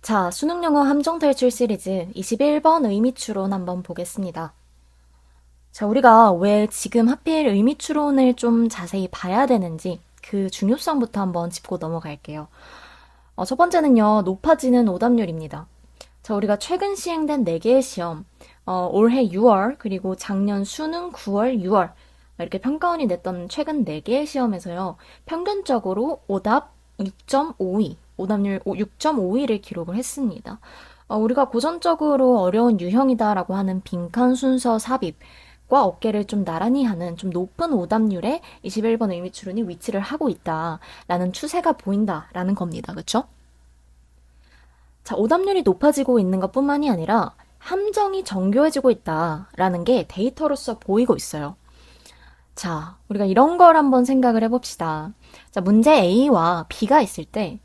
자, 수능영어 함정 탈출 시리즈 21번 의미 추론 한번 보겠습니다. 자, 우리가 왜 지금 하필 의미 추론을 좀 자세히 봐야 되는지 그 중요성부터 한번 짚고 넘어갈게요. 첫 번째는요, 높아지는 오답률입니다. 자, 우리가 최근 시행된 4개의 시험, 올해 6월, 그리고 작년 수능 9월, 6월, 이렇게 평가원이 냈던 최근 4개의 시험에서요, 평균적으로 오답 6.52, 오답률 6.52를 기록을 했습니다. 우리가 고전적으로 어려운 유형이다라고 하는 빈칸 순서 삽입과 어깨를 좀 나란히 하는 좀 높은 오답률의 21번 의미 추론이 위치를 하고 있다라는 추세가 보인다라는 겁니다. 그쵸? 자, 오답률이 높아지고 있는 것뿐만이 아니라 함정이 정교해지고 있다라는 게 데이터로서 보이고 있어요. 자, 우리가 이런 걸 한번 생각을 해봅시다. 자, 문제 A와 B가 있을 때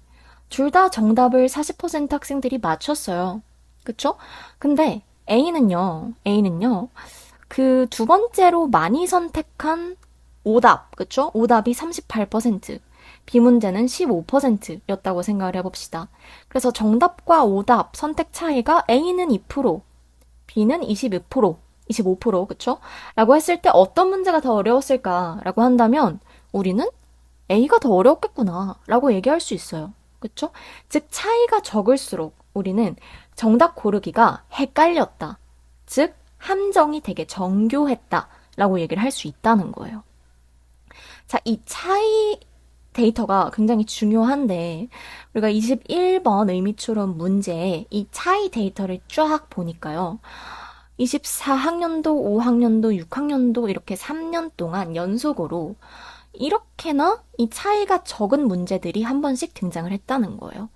둘 다 정답을 40% 학생들이 맞췄어요. 그쵸? 근데 A는요, 그 두 번째로 많이 선택한 오답, 그쵸? 오답이 38%, B 문제는 15%였다고 생각을 해봅시다. 그래서 정답과 오답 선택 차이가 A는 2%, B는 22%, 25%, 그쵸? 라고 했을 때 어떤 문제가 더 어려웠을까라고 한다면 우리는 A가 더 어려웠겠구나 라고 얘기할 수 있어요. 그쵸? 즉 차이가 적을수록 우리는 정답 고르기가 헷갈렸다. 즉 함정이 되게 정교했다 라고 얘기를 할 수 있다는 거예요. 자, 이 차이 데이터가 굉장히 중요한데 우리가 21번 의미추론 문제에 이 차이 데이터를 쫙 보니까요. 24학년도, 5학년도, 6학년도 이렇게 3년 동안 연속으로 이렇게나 이 차이가 적은 문제들이 한 번씩 등장을 했다는 거예요.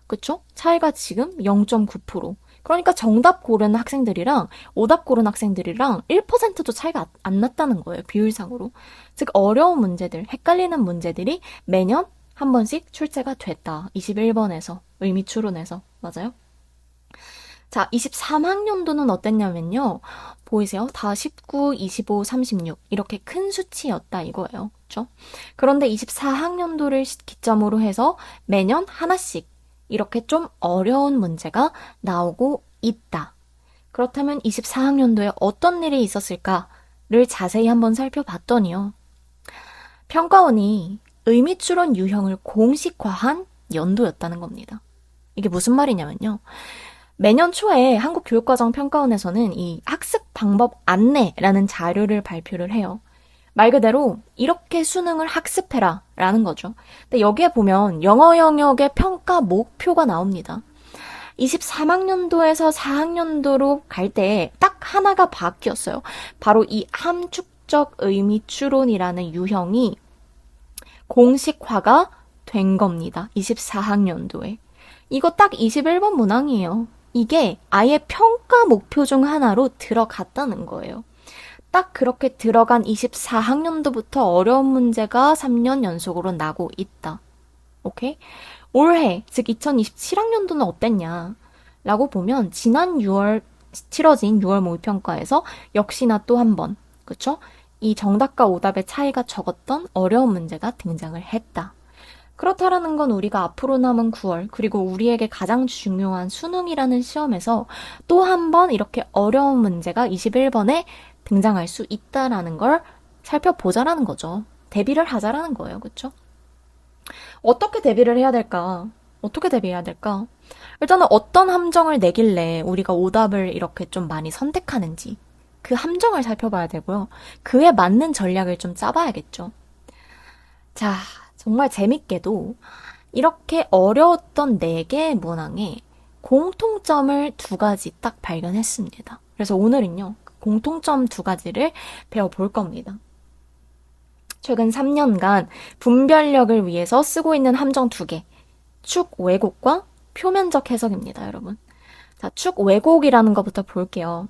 그쵸? 차이가 지금 0.9%. 그러니까 정답 고른 학생들이랑 오답 고른 학생들이랑 1%도 차이가 안 났다는 거예요. 비율상으로. 즉 어려운 문제들, 헷갈리는 문제들이 매년 한 번씩 출제가 됐다. 21번에서, 의미 추론에서. 맞아요? 자, 23학년도는 어땠냐면요. 보이세요? 다 19, 25, 36 이렇게 큰 수치였다 이거예요. 그렇죠? 그런데 24학년도를 기점으로 해서 매년 하나씩 이렇게 좀 어려운 문제가 나오고 있다. 그렇다면 24학년도에 어떤 일이 있었을까를 자세히 한번 살펴봤더니요. 평가원이 의미추론 유형을 공식화한 연도였다는 겁니다. 이게 무슨 말이냐면요. 매년 초에 한국교육과정평가원에서는 이 학습 방법 안내라는 자료를 발표를 해요. 말 그대로 이렇게 수능을 학습해라 라는 거죠. 근데 여기에 보면 영어 영역의 평가 목표가 나옵니다. 23학년도에서 4학년도로 갈 때 딱 하나가 바뀌었어요. 바로 이 함축적 의미 추론이라는 유형이 공식화가 된 겁니다. 24학년도에. 이거 딱 21번 문항이에요. 이게 아예 평가 목표 중 하나로 들어갔다는 거예요. 딱 그렇게 들어간 24학년도부터 어려운 문제가 3년 연속으로 나고 있다. 오케이? 올해, 즉 2027학년도는 어땠냐? 라고 보면 지난 6월 치러진 6월 모의평가에서 역시나 또 한 번, 그쵸? 이 정답과 오답의 차이가 적었던 어려운 문제가 등장을 했다. 그렇다라는 건 우리가 앞으로 남은 9월, 그리고 우리에게 가장 중요한 수능이라는 시험에서 또 한 번 이렇게 어려운 문제가 21번에 등장할 수 있다라는 걸 살펴보자라는 거죠. 대비를 하자라는 거예요. 그쵸? 어떻게 대비를 해야 될까? 어떻게 대비해야 될까? 일단은 어떤 함정을 내길래 우리가 오답을 이렇게 좀 많이 선택하는지 그 함정을 살펴봐야 되고요. 그에 맞는 전략을 좀 짜봐야겠죠. 자, 정말 재밌게도 이렇게 어려웠던 4개의 문항에 공통점을 2가지 딱 발견했습니다. 그래서 오늘은요, 공통점 2가지를 배워볼 겁니다. 최근 3년간 분별력을 위해서 쓰고 있는 함정 2개. 축 왜곡과 표면적 해석입니다, 여러분. 자, 축 왜곡이라는 것부터 볼게요.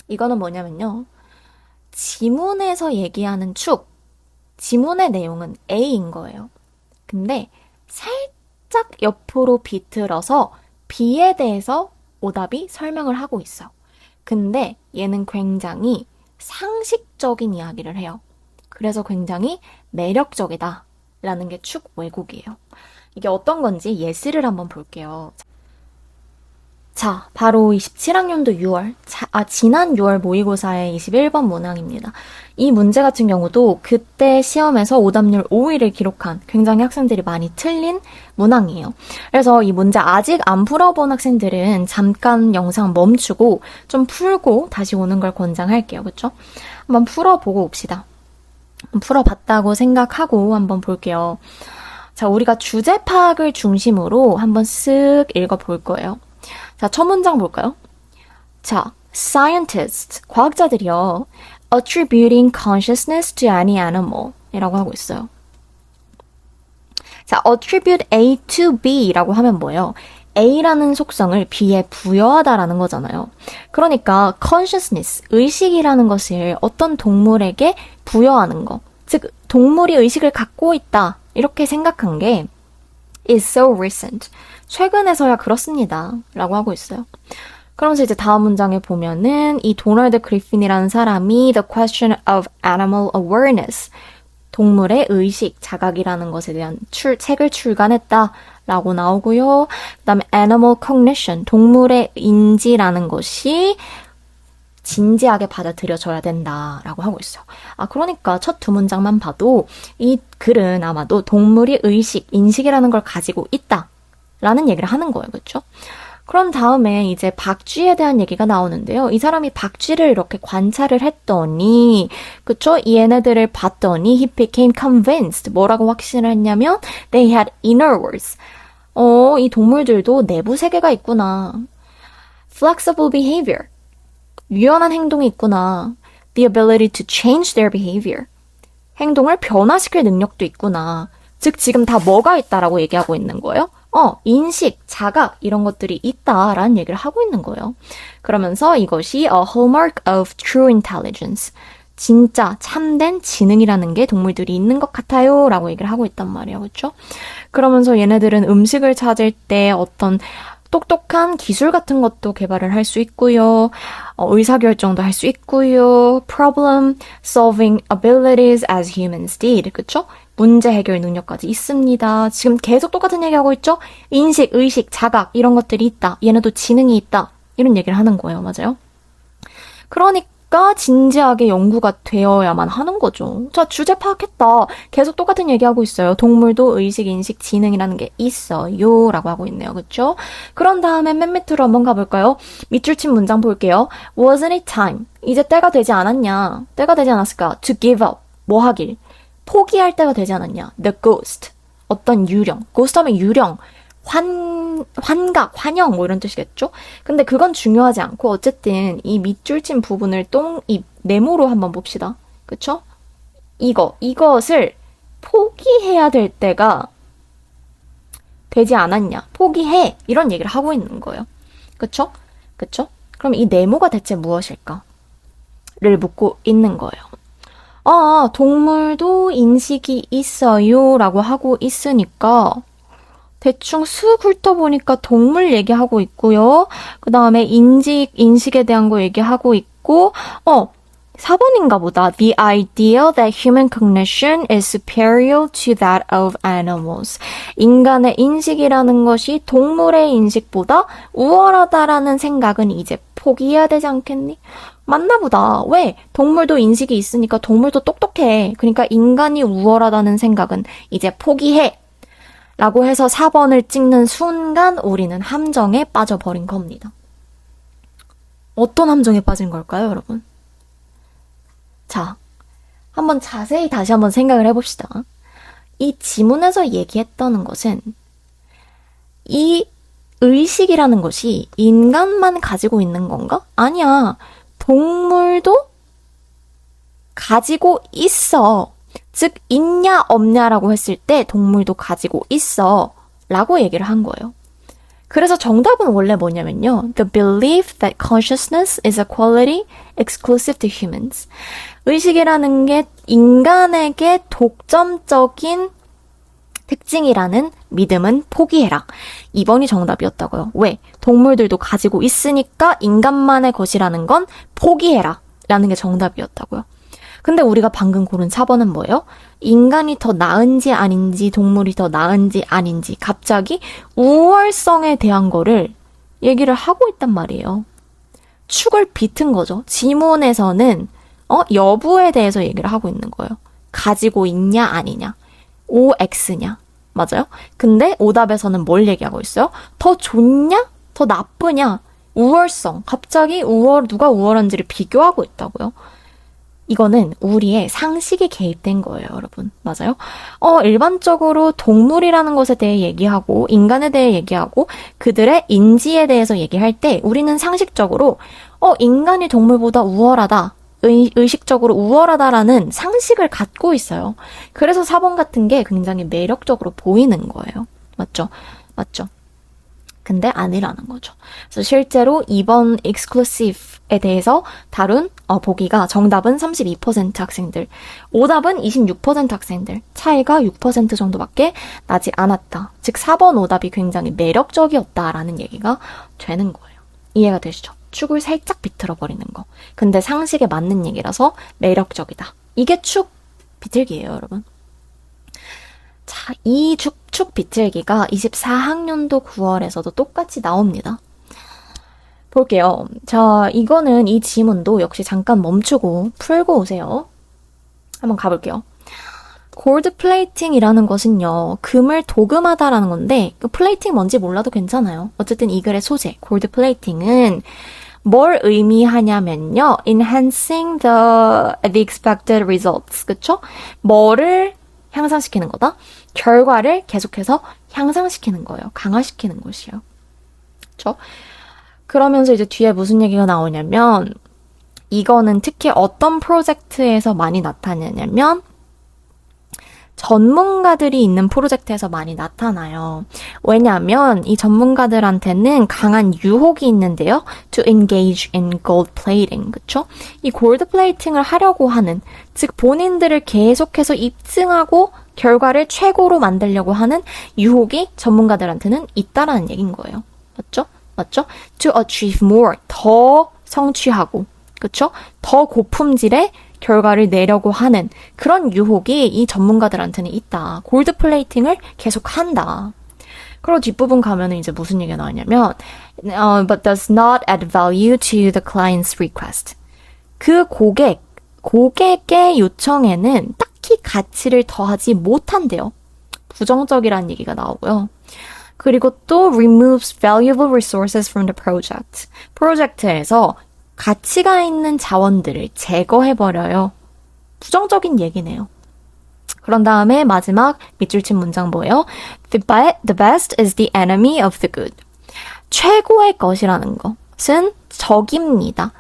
이거는 뭐냐면요. 지문에서 얘기하는 축. 지문의 내용은 A인 거예요. 근데 살짝 옆으로 비틀어서 B에 대해서 오답이 설명을 하고 있어. 근데 얘는 굉장히 상식적인 이야기를 해요. 그래서 굉장히 매력적이다 라는 게 축 왜곡이에요. 이게 어떤 건지 예시를 한번 볼게요. 자, 바로 27학년도 6월, 지난 6월 모의고사의 21번 문항입니다. 이 문제 같은 경우도 그때 시험에서 오답률 5위를 기록한 굉장히 학생들이 많이 틀린 문항이에요. 그래서 이 문제 아직 안 풀어본 학생들은 잠깐 영상 멈추고 좀 풀고 다시 오는 걸 권장할게요. 그쵸? 한번 풀어보고 옵시다. 풀어봤다고 생각하고 한번 볼게요. 자, 우리가 주제 파악을 중심으로 한번 쓱 읽어볼 거예요. 자, 첫 문장 볼까요? 자, scientists, 과학자들이요. attributing consciousness to any animal 이라고 하고 있어요. 자, attribute A to B 라고 하면 뭐예요? A라는 속성을 B에 부여하다라는 거잖아요. 그러니까 consciousness, 의식이라는 것을 어떤 동물에게 부여하는 거. 즉, 동물이 의식을 갖고 있다. 이렇게 생각한 게 is so recent. 최근에서야 그렇습니다. 라고 하고 있어요. 그러면서 이제 다음 문장에 보면은 이 도널드 그리핀이라는 사람이 The Question of Animal Awareness, 동물의 의식, 자각이라는 것에 대한 책을 출간했다라고 나오고요. 그 다음에 Animal Cognition, 동물의 인지라는 것이 진지하게 받아들여져야 된다라고 하고 있어요. 그러니까 첫 두 문장만 봐도 이 글은 아마도 동물이 의식, 인식이라는 걸 가지고 있다라는 얘기를 하는 거예요. 그렇죠? 그런 다음에 이제 박쥐에 대한 얘기가 나오는데요. 이 사람이 박쥐를 이렇게 관찰을 했더니, 그쵸? 얘네들을 봤더니 he became convinced. 뭐라고 확신을 했냐면 they had inner worlds. 이 동물들도 내부 세계가 있구나. flexible behavior. 유연한 행동이 있구나. The ability to change their behavior. 행동을 변화시킬 능력도 있구나. 즉 지금 다 뭐가 있다라고 얘기하고 있는 거예요? 인식, 자각 이런 것들이 있다라는 얘기를 하고 있는 거예요. 그러면서 이것이 a hallmark of true intelligence. 진짜 참된 지능이라는 게 동물들이 있는 것 같아요 라고 얘기를 하고 있단 말이에요. 그렇죠? 그러면서 얘네들은 음식을 찾을 때 어떤 똑똑한 기술 같은 것도 개발을 할 수 있고요. 의사결정도 할 수 있고요. Problem solving abilities as humans did. 그쵸? 문제 해결 능력까지 있습니다. 지금 계속 똑같은 얘기하고 있죠? 인식, 의식, 자각 이런 것들이 있다. 얘네도 지능이 있다. 이런 얘기를 하는 거예요. 맞아요? 그러니까 진지하게 연구가 되어야만 하는 거죠. 자, 주제 파악했다. 계속 똑같은 얘기하고 있어요. 동물도 의식, 인식, 지능이라는 게 있어요. 라고 하고 있네요. 그쵸? 그런 다음에 맨 밑으로 한번 가볼까요? 밑줄 친 문장 볼게요. Wasn't it time? 이제 때가 되지 않았냐? 때가 되지 않았을까? To give up. 뭐 하길? 포기할 때가 되지 않았냐? The ghost. 어떤 유령. ghost 하면 유령. 환각, 환영 뭐 이런 뜻이겠죠? 근데 그건 중요하지 않고 어쨌든 이 밑줄 친 부분을 이 네모로 한번 봅시다. 그쵸? 이것을 포기해야 될 때가 되지 않았냐? 포기해. 이런 얘기를 하고 있는 거예요. 그쵸? 그쵸? 그럼 이 네모가 대체 무엇일까? 를 묻고 있는 거예요. 동물도 인식이 있어요 라고 하고 있으니까 대충 쑥 훑어보니까 동물 얘기하고 있고요. 그 다음에 인식에 대한 거 얘기하고 있고 4번인가 보다. The idea that human cognition is superior to that of animals. 인간의 인식이라는 것이 동물의 인식보다 우월하다라는 생각은 이제 포기해야 되지 않겠니? 맞나 보다. 왜? 동물도 인식이 있으니까 동물도 똑똑해. 그러니까 인간이 우월하다는 생각은 이제 포기해. 라고 해서 4번을 찍는 순간 우리는 함정에 빠져버린 겁니다. 어떤 함정에 빠진 걸까요, 여러분? 자, 한번 자세히 다시 한번 생각을 해봅시다. 이 지문에서 얘기했다는 것은 이 의식이라는 것이 인간만 가지고 있는 건가? 아니야. 동물도 가지고 있어. 즉 있냐 없냐라고 했을 때 동물도 가지고 있어 라고 얘기를 한 거예요. 그래서 정답은 원래 뭐냐면요. The belief that consciousness is a quality exclusive to humans. 의식이라는 게 인간에게 독점적인 특징이라는 믿음은 포기해라. 2번이 정답이었다고요. 왜? 동물들도 가지고 있으니까 인간만의 것이라는 건 포기해라. 라는 게 정답이었다고요. 근데 우리가 방금 고른 4번은 뭐예요? 인간이 더 나은지 아닌지 동물이 더 나은지 아닌지 갑자기 우월성에 대한 거를 얘기를 하고 있단 말이에요. 축을 비튼 거죠. 지문에서는 여부에 대해서 얘기를 하고 있는 거예요. 가지고 있냐 아니냐. OX냐. 맞아요? 근데 오답에서는 뭘 얘기하고 있어요? 더 좋냐? 더 나쁘냐? 우월성. 갑자기 누가 우월한지를 비교하고 있다고요. 이거는 우리의 상식이 개입된 거예요, 여러분. 맞아요? 일반적으로 동물이라는 것에 대해 얘기하고, 인간에 대해 얘기하고, 그들의 인지에 대해서 얘기할 때, 우리는 상식적으로, 인간이 동물보다 우월하다. 의식적으로 우월하다라는 상식을 갖고 있어요. 그래서 4번 같은 게 굉장히 매력적으로 보이는 거예요. 맞죠? 맞죠? 근데 아니라는 거죠. 그래서 실제로 2번 exclusive에 대해서 다룬 보기가 정답은 32% 학생들, 오답은 26% 학생들, 차이가 6% 정도밖에 나지 않았다. 즉 4번 오답이 굉장히 매력적이었다라는 얘기가 되는 거예요. 이해가 되시죠? 축을 살짝 비틀어 버리는 거. 근데 상식에 맞는 얘기라서 매력적이다. 이게 축 비틀기예요, 여러분. 자, 이 축 비틀기가 24학년도 9월에서도 똑같이 나옵니다. 볼게요. 자, 이거는 이 지문도 역시 잠깐 멈추고 풀고 오세요. 한번 가볼게요. 골드 플레이팅이라는 것은요, 금을 도금하다라는 건데, 플레이팅 뭔지 몰라도 괜찮아요. 어쨌든 이 글의 소재, 골드 플레이팅은 뭘 의미하냐면요, enhancing the expected results. 그쵸? 뭐를 향상시키는 거다? 결과를 계속해서 향상시키는 거예요. 강화시키는 것이요. 그쵸? 그러면서 이제 뒤에 무슨 얘기가 나오냐면, 이거는 특히 어떤 프로젝트에서 많이 나타나냐면, 전문가들이 있는 프로젝트에서 많이 나타나요. 왜냐하면 이 전문가들한테는 강한 유혹이 있는데요. To engage in gold plating. 그쵸? 이 골드 플레이팅을 하려고 하는, 즉 본인들을 계속해서 입증하고 결과를 최고로 만들려고 하는 유혹이 전문가들한테는 있다라는 얘기인 거예요. 맞죠? 맞죠? To achieve more. 더 성취하고. 그쵸? 더 고품질의 결과를 내려고 하는 그런 유혹이 이 전문가들한테는 있다. 골드 플레이팅을 계속 한다. 그리고 뒷부분 가면은 이제 무슨 얘기가 나오냐면 but does not add value to the client's request. 그 고객의 요청에는 딱히 가치를 더하지 못한대요. 부정적이라는 얘기가 나오고요. 그리고 또 removes valuable resources from the project. 프로젝트에서 가치가 있는 자원들을 제거해버려요. 부정적인 얘기네요. 그런 다음에 마지막 밑줄 친 문장 뭐예요? The best is the enemy of the good. 최고의 것이라는 것은 적입니다.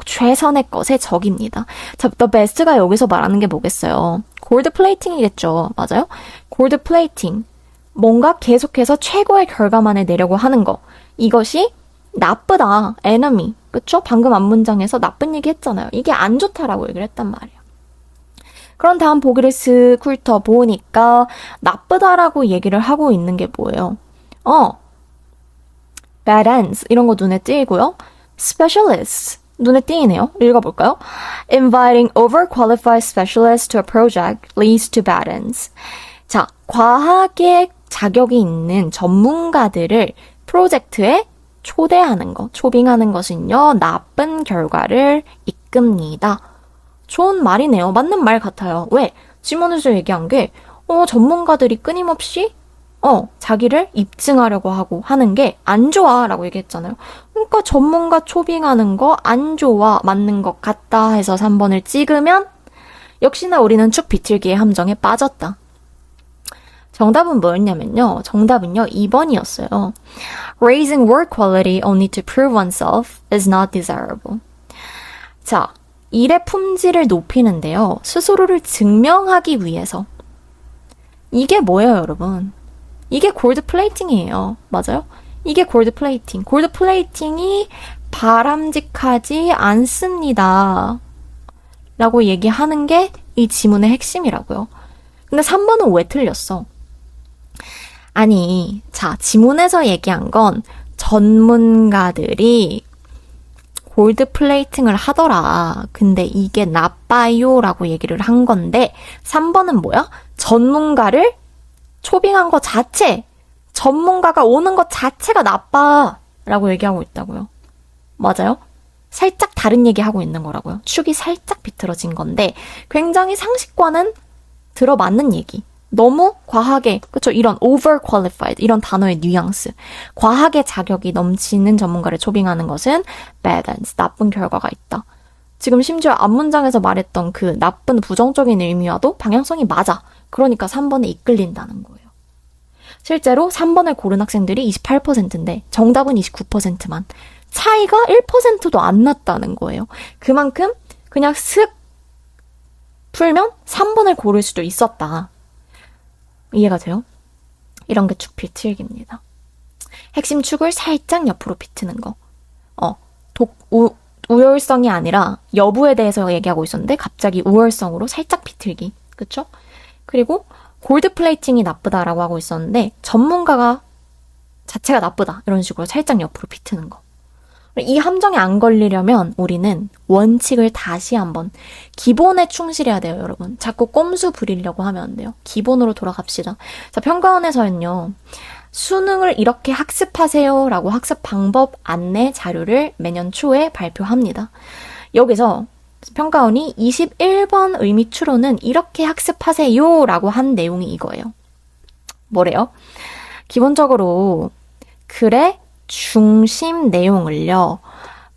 최선의 것의 적입니다. 자, the best가 여기서 말하는 게 뭐겠어요? 골드 플레이팅이겠죠. 맞아요? 골드 플레이팅. 뭔가 계속해서 최고의 결과만을 내려고 하는 거. 이것이 나쁘다. enemy. 그쵸? 방금 앞문장에서 나쁜 얘기 했잖아요. 이게 안 좋다라고 얘기를 했단 말이에요. 그런 다음 보기를 슥 훑어보니까 나쁘다라고 얘기를 하고 있는 게 뭐예요? bad ends 이런 거 눈에 띄고요. specialists 눈에 띄네요. 읽어볼까요? Inviting overqualified specialists to a project leads to bad ends. 자, 과학의 자격이 있는 전문가들을 프로젝트에 초대하는 거, 초빙하는 것은요, 나쁜 결과를 이끕니다. 좋은 말이네요. 맞는 말 같아요. 왜? 지문에서 얘기한 게, 전문가들이 끊임없이, 자기를 입증하려고 하고 하는 게 안 좋아 라고 얘기했잖아요. 그러니까 전문가 초빙하는 거 안 좋아, 맞는 것 같다 해서 3번을 찍으면, 역시나 우리는 축 비틀기의 함정에 빠졌다. 정답은 뭐였냐면요. 정답은요. 2번이었어요. Raising work quality only to prove oneself is not desirable. 자, 일의 품질을 높이는데요. 스스로를 증명하기 위해서. 이게 뭐예요, 여러분? 이게 골드 플레이팅이에요. 맞아요? 이게 골드 플레이팅. 골드 플레이팅이 바람직하지 않습니다. 라고 얘기하는 게 이 지문의 핵심이라고요. 근데 3번은 왜 틀렸어? 아니, 자, 지문에서 얘기한 건 전문가들이 골드 플레이팅을 하더라. 근데 이게 나빠요 라고 얘기를 한 건데 3번은 뭐야? 전문가를 초빙한 것 자체, 전문가가 오는 것 자체가 나빠. 라고 얘기하고 있다고요. 맞아요? 살짝 다른 얘기하고 있는 거라고요. 축이 살짝 비틀어진 건데 굉장히 상식과는 들어맞는 얘기. 너무 과하게, 그쵸? 이런 overqualified, 이런 단어의 뉘앙스. 과하게 자격이 넘치는 전문가를 초빙하는 것은 bad ends, 나쁜 결과가 있다. 지금 심지어 앞문장에서 말했던 그 나쁜 부정적인 의미와도 방향성이 맞아. 그러니까 3번에 이끌린다는 거예요. 실제로 3번을 고른 학생들이 28%인데 정답은 29%만. 차이가 1%도 안 났다는 거예요. 그만큼 그냥 슥 풀면 3번을 고를 수도 있었다. 이해가 돼요? 이런 게 축 비틀기입니다. 핵심 축을 살짝 옆으로 비트는 거. 우월성이 아니라 여부에 대해서 얘기하고 있었는데 갑자기 우월성으로 살짝 비틀기. 그쵸? 그리고 골드 플레이팅이 나쁘다라고 하고 있었는데 전문가가 자체가 나쁘다. 이런 식으로 살짝 옆으로 비트는 거. 이 함정에 안 걸리려면 우리는 원칙을 다시 한번 기본에 충실해야 돼요, 여러분. 자꾸 꼼수 부리려고 하면 안 돼요. 기본으로 돌아갑시다. 자, 평가원에서는요. 수능을 이렇게 학습하세요 라고 학습 방법 안내 자료를 매년 초에 발표합니다. 여기서 평가원이 21번 의미 추론은 이렇게 학습하세요 라고 한 내용이 이거예요. 뭐래요? 기본적으로 글의 중심 내용을요,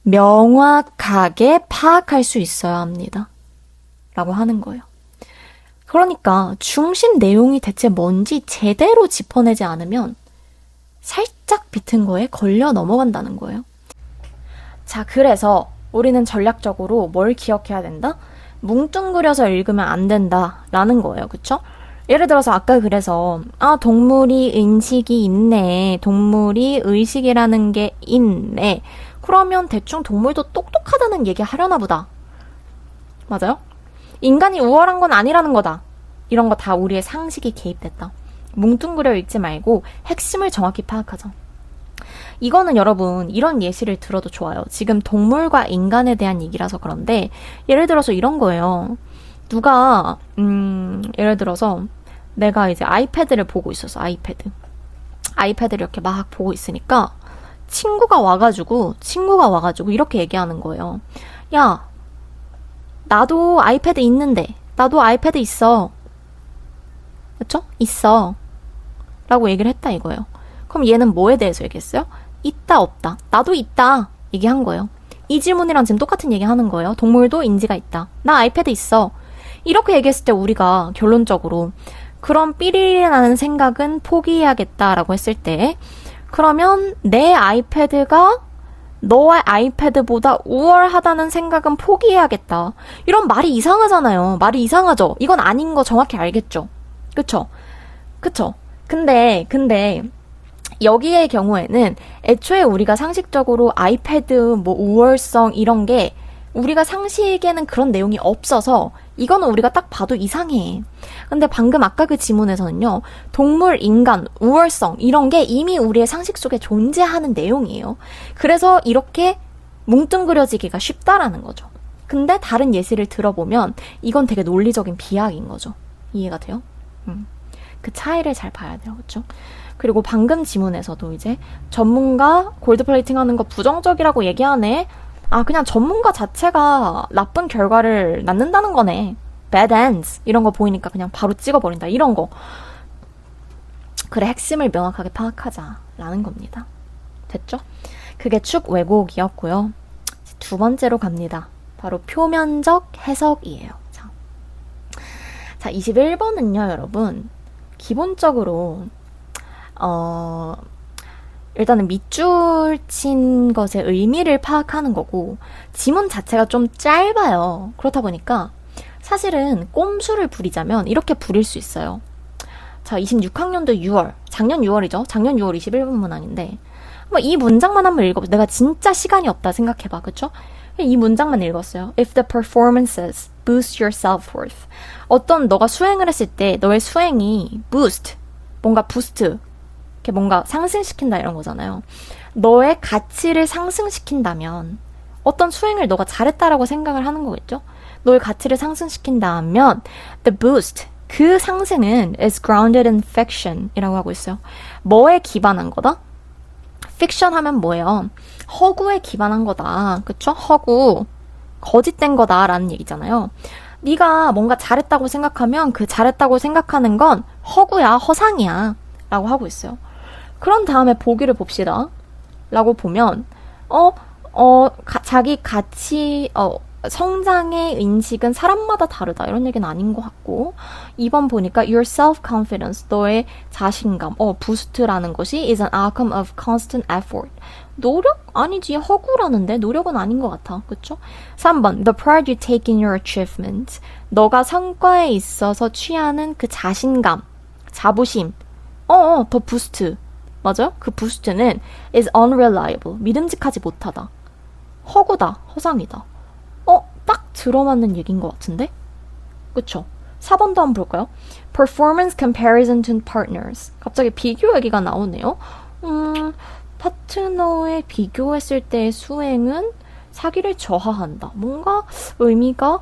명확하게 파악할 수 있어야 합니다. 라고 하는 거예요. 그러니까 중심 내용이 대체 뭔지 제대로 짚어내지 않으면 살짝 비튼 거에 걸려 넘어간다는 거예요. 자, 그래서 우리는 전략적으로 뭘 기억해야 된다? 뭉뚱그려서 읽으면 안 된다라는 거예요. 그쵸? 예를 들어서 아까 그래서 동물이 인식이 있네. 동물이 의식이라는 게 있네. 그러면 대충 동물도 똑똑하다는 얘기 하려나 보다. 맞아요? 인간이 우월한 건 아니라는 거다. 이런 거 다 우리의 상식이 개입됐다. 뭉뚱그려 읽지 말고 핵심을 정확히 파악하자. 이거는 여러분 이런 예시를 들어도 좋아요. 지금 동물과 인간에 대한 얘기라서 그런데 예를 들어서 이런 거예요. 누가 예를 들어서 내가 이제 아이패드를 보고 있었어. 아이패드를 이렇게 막 보고 있으니까 친구가 와가지고 이렇게 얘기하는 거예요. 야, 나도 아이패드 있는데, 나도 아이패드 있어. 그쵸? 있어. 라고 얘기를 했다 이거예요. 그럼 얘는 뭐에 대해서 얘기했어요? 있다, 없다. 나도 있다. 얘기한 거예요. 이 질문이랑 지금 똑같은 얘기 하는 거예요. 동물도 인지가 있다. 나 아이패드 있어. 이렇게 얘기했을 때 우리가 결론적으로 그런 삐리리 나는 생각은 포기해야겠다라고 했을 때 그러면 내 아이패드가 너의 아이패드보다 우월하다는 생각은 포기해야겠다. 이런 말이 이상하잖아요. 말이 이상하죠? 이건 아닌 거 정확히 알겠죠? 그쵸? 근데 여기의 경우에는 애초에 우리가 상식적으로 아이패드 뭐 우월성 이런 게 우리가 상식에는 그런 내용이 없어서 이거는 우리가 딱 봐도 이상해. 근데 방금 아까 그 지문에서는요. 동물, 인간, 우월성 이런 게 이미 우리의 상식 속에 존재하는 내용이에요. 그래서 이렇게 뭉뚱그려지기가 쉽다라는 거죠. 근데 다른 예시를 들어보면 이건 되게 논리적인 비약인 거죠. 이해가 돼요? 그 차이를 잘 봐야 돼요. 그렇죠? 그리고 방금 지문에서도 이제 전문가 골드플레이팅 하는 거 부정적이라고 얘기하네. 그냥 전문가 자체가 나쁜 결과를 낳는다는 거네. bad ends 이런 거 보이니까 그냥 바로 찍어버린다. 이런 거. 그래, 핵심을 명확하게 파악하자라는 겁니다. 됐죠? 그게 축 왜곡이었고요. 두 번째로 갑니다. 바로 표면적 해석이에요. 자, 21번은요, 여러분. 기본적으로 일단은 밑줄 친 것의 의미를 파악하는 거고 지문 자체가 좀 짧아요. 그렇다 보니까 사실은 꼼수를 부리자면 이렇게 부릴 수 있어요. 자, 26학년도 6월, 작년 6월이죠. 작년 6월 21번 문항인데 이 문장만 한번 읽어보세요. 내가 진짜 시간이 없다 생각해봐. 그쵸? 이 문장만 읽었어요. If the performances boost your self-worth. 어떤 너가 수행을 했을 때 너의 수행이 boost, 뭔가 부스트, 이렇게 뭔가 상승시킨다 이런 거잖아요. 너의 가치를 상승시킨다면 어떤 수행을 너가 잘했다라고 생각을 하는 거겠죠? 너의 가치를 상승시킨다면 the boost, 그 상승은 is grounded in fiction 이라고 하고 있어요. 뭐에 기반한 거다? 픽션 하면 뭐예요? 허구에 기반한 거다. 그쵸? 허구. 거짓된 거다라는 얘기잖아요. 네가 뭔가 잘했다고 생각하면 그 잘했다고 생각하는 건 허구야, 허상이야 라고 하고 있어요. 그런 다음에 보기를 봅시다. 라고 보면 자기 가치, 성장의 인식은 사람마다 다르다. 이런 얘기는 아닌 것 같고 2번 보니까 your self-confidence, 너의 자신감, 부스트라는 것이 is an outcome of constant effort. 노력? 아니지. 허구라는데 노력은 아닌 것 같아. 그쵸? 3번 the pride you take in your achievement. 너가 성과에 있어서 취하는 그 자신감, 자부심. 더 부스트. 맞아요? 그 부스트는 is unreliable. 믿음직하지 못하다. 허구다. 허상이다. 딱 들어맞는 얘기인 것 같은데? 그쵸? 4번도 한번 볼까요? Performance comparison to partners. 갑자기 비교 얘기가 나오네요. 파트너에 비교했을 때의 수행은 사기를 저하한다. 뭔가 의미가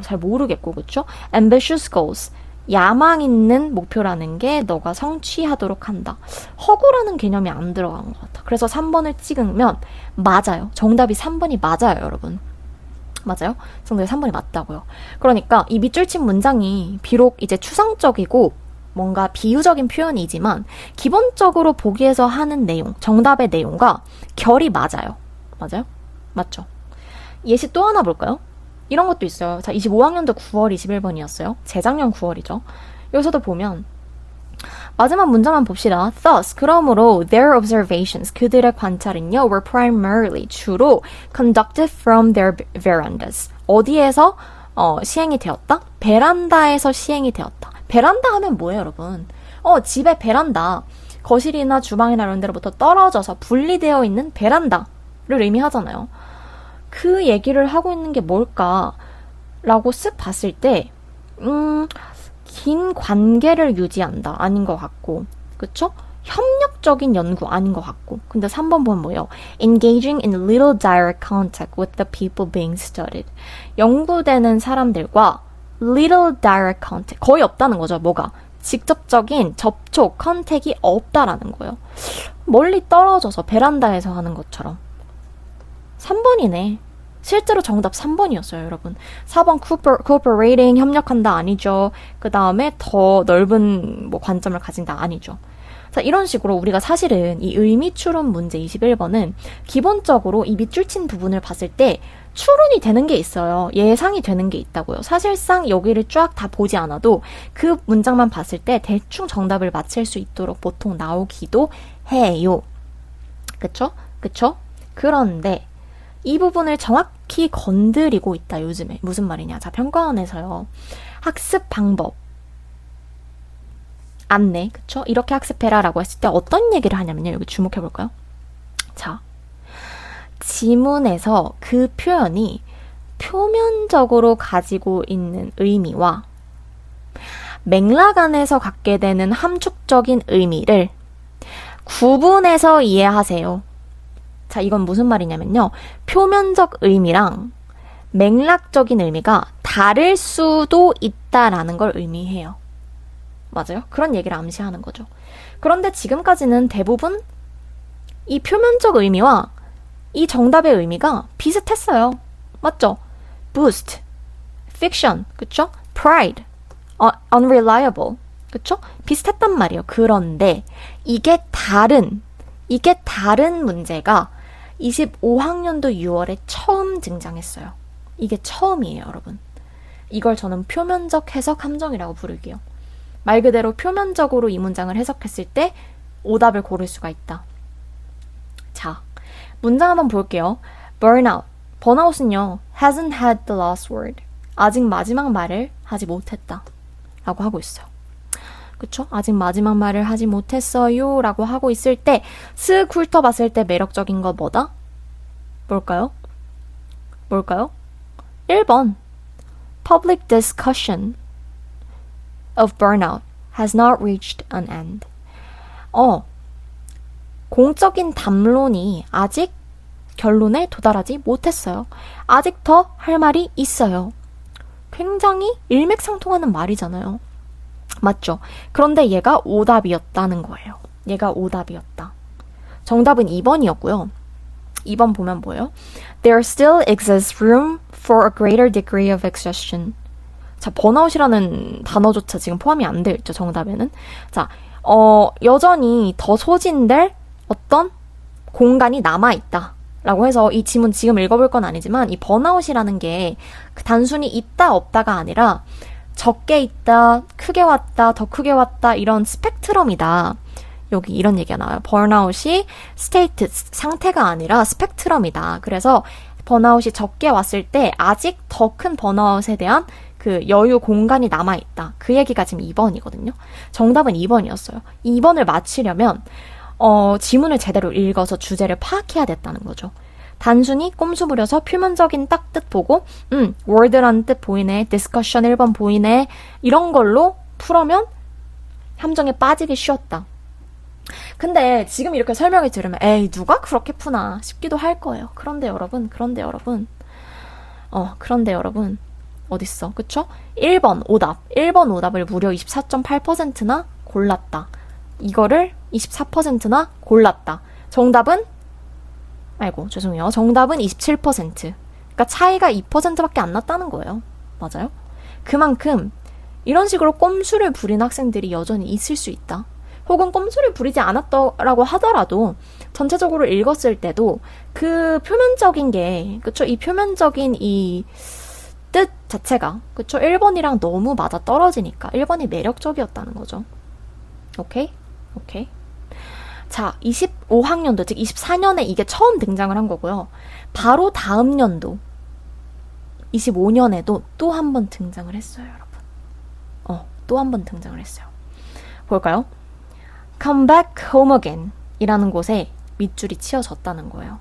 잘 모르겠고, 그쵸? Ambitious goals. 야망 있는 목표라는 게 너가 성취하도록 한다. 허구라는 개념이 안 들어간 것 같아. 그래서 3번을 찍으면 맞아요. 정답이 3번이 맞아요, 여러분. 맞아요? 정답이 3번이 맞다고요. 그러니까 이 밑줄 친 문장이 비록 이제 추상적이고 뭔가 비유적인 표현이지만 기본적으로 보기에서 하는 내용, 정답의 내용과 결이 맞아요. 맞아요? 맞죠? 예시 또 하나 볼까요? 이런 것도 있어요. 자, 25학년도 9월 21번이었어요. 재작년 9월이죠. 여기서도 보면 마지막 문장만 봅시다. Thus, 그러므로 their observations, 그들의 관찰은요, were primarily, 주로 conducted from their verandas. 어디에서 시행이 되었다? 베란다에서 시행이 되었다. 베란다 하면 뭐예요, 여러분? 집의 베란다, 거실이나 주방이나 이런 데로부터 떨어져서 분리되어 있는 베란다를 의미하잖아요. 그 얘기를 하고 있는 게 뭘까라고 쓱 봤을 때 긴 관계를 유지한다. 아닌 것 같고. 그쵸? 협력적인 연구 아닌 것 같고. 근데 3번 보면 뭐예요? Engaging in little direct contact with the people being studied. 연구되는 사람들과 little direct contact. 거의 없다는 거죠. 뭐가? 직접적인 접촉, 컨택이 없다라는 거예요. 멀리 떨어져서 베란다에서 하는 것처럼. 3번이네. 실제로 정답 3번이었어요, 여러분. 4번 cooperating, 협력한다 아니죠. 그 다음에 더 넓은 관점을 가진다 아니죠. 자, 이런 식으로 우리가 사실은 이 의미 추론 문제 21번은 기본적으로 이 밑줄 친 부분을 봤을 때 추론이 되는 게 있어요. 예상이 되는 게 있다고요. 사실상 여기를 쫙 다 보지 않아도 그 문장만 봤을 때 대충 정답을 맞힐 수 있도록 보통 나오기도 해요. 그쵸? 그쵸? 그런데 이 부분을 정확히 건드리고 있다, 요즘에. 무슨 말이냐. 자, 평가원에서요. 학습 방법. 안내, 그쵸? 이렇게 학습해라 라고 했을 때 어떤 얘기를 하냐면요. 여기 주목해볼까요? 자, 지문에서 그 표현이 표면적으로 가지고 있는 의미와 맥락 안에서 갖게 되는 함축적인 의미를 구분해서 이해하세요. 자, 이건 무슨 말이냐면요. 표면적 의미랑 맥락적인 의미가 다를 수도 있다라는 걸 의미해요. 맞아요? 그런 얘기를 암시하는 거죠. 그런데 지금까지는 대부분 이 표면적 의미와 이 정답의 의미가 비슷했어요. 맞죠? boost, fiction, 그쵸? pride, unreliable, 그쵸? 비슷했단 말이에요. 그런데 이게 다른 문제가 25학년도 6월에 처음 등장했어요. 이게 처음이에요, 여러분. 이걸 저는 표면적 해석 함정이라고 부르게요. 말 그대로 표면적으로 이 문장을 해석했을 때 오답을 고를 수가 있다. 자, 문장 한번 볼게요. burnout. 번아웃은요, hasn't had the last word. 아직 마지막 말을 하지 못했다. 라고 하고 있어요. 그쵸? 아직 마지막 말을 하지 못했어요. 라고 하고 있을 때, 쓱 훑어봤을 때 매력적인 거 뭐다? 뭘까요? 1번. Public discussion of burnout has not reached an end. 공적인 담론이 아직 결론에 도달하지 못했어요. 아직 더 할 말이 있어요. 굉장히 일맥상통하는 말이잖아요. 맞죠? 그런데 얘가 오답이었다는 거예요. 얘가 오답이었다. 정답은 2번이었고요. 2번 보면 뭐예요? There still exists room for a greater degree of exhaustion. 자, 번아웃이라는 단어조차 지금 포함이 안 되어 있죠, 정답에는. 자, 여전히 더 소진될 어떤 공간이 남아있다. 라고 해서 이 지문 지금 읽어볼 건 아니지만 이 번아웃이라는 게 단순히 있다 없다가 아니라 적게 있다, 크게 왔다, 더 크게 왔다 이런 스펙트럼이다. 여기 이런 얘기가 나와요. 번아웃이 스테이트, 상태가 아니라 스펙트럼이다. 그래서 번아웃이 적게 왔을 때 아직 더 큰 번아웃에 대한 그 여유 공간이 남아있다. 그 얘기가 지금 2번이거든요. 정답은 2번이었어요. 2번을 맞히려면 지문을 제대로 읽어서 주제를 파악해야 됐다는 거죠. 단순히 꼼수 부려서 표면적인 딱 뜻 보고 word라는 뜻 보이네, discussion 1번 보이네 이런 걸로 풀으면 함정에 빠지기 쉬웠다. 근데 지금 이렇게 설명을 들으면 에이 누가 그렇게 푸나 싶기도 할 거예요. 그런데 여러분 어딨어, 그쵸? 1번 오답을 무려 24.8%나 골랐다. 이거를 24%나 골랐다. 정답은 27%. 그러니까 차이가 2%밖에 안 났다는 거예요. 맞아요? 그만큼 이런 식으로 꼼수를 부린 학생들이 여전히 있을 수 있다. 혹은 꼼수를 부리지 않았더라고 하더라도 전체적으로 읽었을 때도 그 표면적인 게, 그쵸? 이 표면적인 이 뜻 자체가, 그쵸? 1번이랑 너무 맞아 떨어지니까 1번이 매력적이었다는 거죠. 오케이? 자, 25학년도, 즉 24년에 이게 처음 등장을 한 거고요. 바로 다음 연도 25년에도 또 한 번 등장을 했어요, 여러분. 또 한 번 등장을 했어요. 볼까요? Come back home again 이라는 곳에 밑줄이 치어졌다는 거예요.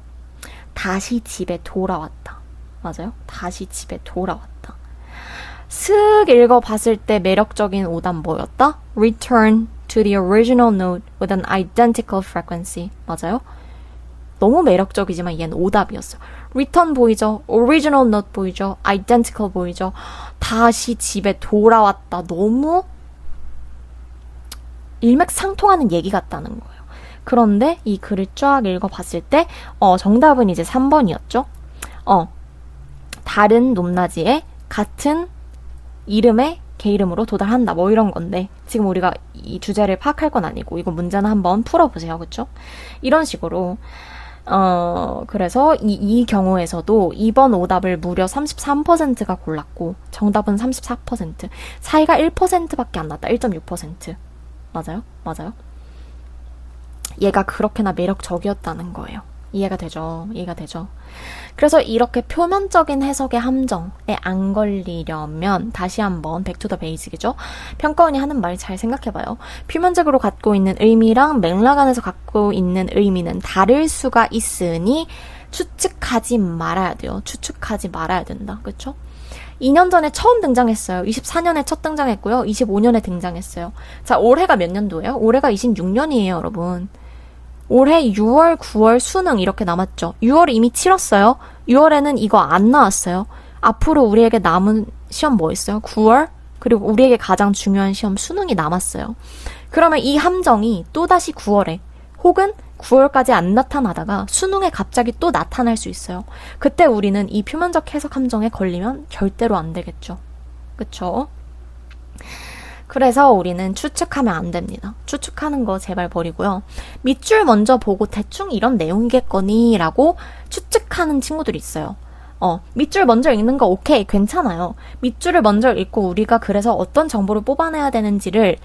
다시 집에 돌아왔다. 맞아요? 다시 집에 돌아왔다. 슥 읽어봤을 때 매력적인 오답 뭐였다? Return to the original note with an identical frequency. 맞아요? 너무 매력적이지만 얘는 오답이었어요. Return 보이죠? Original note 보이죠? Identical 보이죠? 다시 집에 돌아왔다. 너무 일맥상통하는 얘기 같다는 거예요. 그런데 이 글을 쫙 읽어봤을 때 정답은 이제 3번이었죠. 다른 높낮이에 같은 이름의 개 이름으로 도달한다. 뭐 이런 건데 지금 우리가 이 주제를 파악할 건 아니고 이거 문제는 한번 풀어보세요. 그쵸? 이런 식으로 그래서 이 경우에서도 2번 오답을 무려 33%가 골랐고 정답은 34%. 차이가 1%밖에 안 났다. 1.6%. 맞아요? 얘가 그렇게나 매력적이었다는 거예요. 이해가 되죠? 그래서 이렇게 표면적인 해석의 함정에 안 걸리려면 다시 한번 back to the basic이죠. 평가원이 하는 말 잘 생각해봐요. 표면적으로 갖고 있는 의미랑 맥락 안에서 갖고 있는 의미는 다를 수가 있으니 추측하지 말아야 돼요. 추측하지 말아야 된다. 그쵸? 2년 전에 처음 등장했어요. 24년에 첫 등장했고요. 25년에 등장했어요. 자, 올해가 몇 년도예요? 올해가 26년이에요, 여러분. 올해 6월, 9월 수능 이렇게 남았죠. 6월 이미 치렀어요. 6월에는 이거 안 나왔어요. 앞으로 우리에게 남은 시험 뭐 있어요? 9월? 그리고 우리에게 가장 중요한 시험 수능이 남았어요. 그러면 이 함정이 또다시 9월에 혹은 9월까지 안 나타나다가 수능에 갑자기 또 나타날 수 있어요. 그때 우리는 이 표면적 해석 함정에 걸리면 절대로 안 되겠죠. 그쵸? 그래서 우리는 추측하면 안 됩니다. 추측하는 거 제발 버리고요. 밑줄 먼저 보고 대충 이런 내용이겠거니 라고 추측하는 친구들이 있어요. 밑줄 먼저 읽는 거 오케이, 괜찮아요. 밑줄을 먼저 읽고 우리가 그래서 어떤 정보를 뽑아내야 되는지를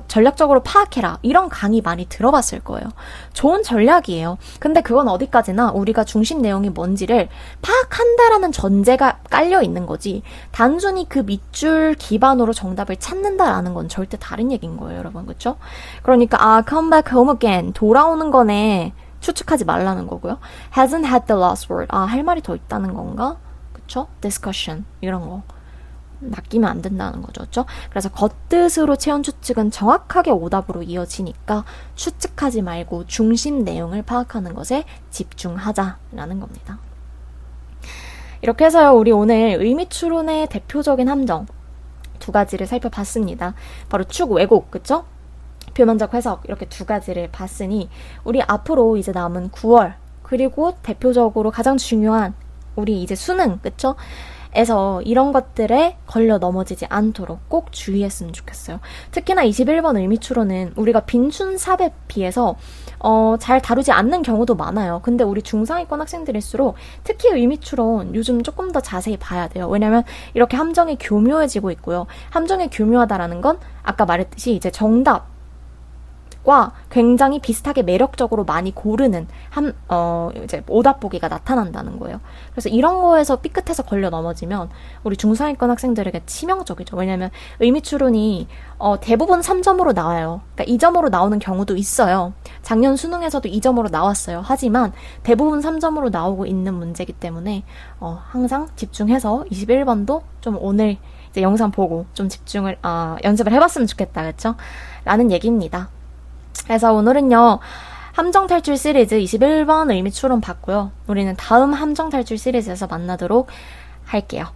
전략적으로 파악해라. 이런 강의 많이 들어봤을 거예요. 좋은 전략이에요. 근데 그건 어디까지나 우리가 중심 내용이 뭔지를 파악한다라는 전제가 깔려 있는 거지. 단순히 그 밑줄 기반으로 정답을 찾는다라는 건 절대 다른 얘기인 거예요, 여러분. 그쵸? 그러니까 come back home again. 돌아오는 거네. 추측하지 말라는 거고요. hasn't had the last word. 할 말이 더 있다는 건가? 그쵸? discussion. 이런 거. 낚이면 안 된다는 거죠. 그렇죠? 그래서 겉뜻으로 채운 추측은 정확하게 오답으로 이어지니까 추측하지 말고 중심 내용을 파악하는 것에 집중하자라는 겁니다. 이렇게 해서요, 우리 오늘 의미 추론의 대표적인 함정 두 가지를 살펴봤습니다. 바로 축 왜곡, 그쵸? 표면적 해석 이렇게 두 가지를 봤으니 우리 앞으로 이제 남은 9월 그리고 대표적으로 가장 중요한 우리 이제 수능 그쵸? 에서 이런 것들에 걸려 넘어지지 않도록 꼭 주의했으면 좋겠어요. 특히나 21번 의미추론은 우리가 빈춘삽에 비해서 잘 다루지 않는 경우도 많아요. 근데 우리 중상위권 학생들일수록 특히 의미추론 요즘 조금 더 자세히 봐야 돼요. 왜냐면 이렇게 함정이 교묘해지고 있고요. 함정이 교묘하다라는 건 아까 말했듯이 이제 정답 과 굉장히 비슷하게 매력적으로 많이 고르는 이제 오답 보기가 나타난다는 거예요. 그래서 이런 거에서 삐끗해서 걸려 넘어지면 우리 중상위권 학생들에게 치명적이죠. 왜냐면 의미추론이 대부분 3점으로 나와요. 그러니까 2점으로 나오는 경우도 있어요. 작년 수능에서도 2점으로 나왔어요. 하지만 대부분 3점으로 나오고 있는 문제이기 때문에 항상 집중해서 21번도 좀 오늘 이제 영상 보고 좀 연습을 해봤으면 좋겠다. 그렇죠? 라는 얘기입니다. 그래서 오늘은요, 함정 탈출 시리즈 21번 의미 추론 봤고요. 우리는 다음 함정 탈출 시리즈에서 만나도록 할게요.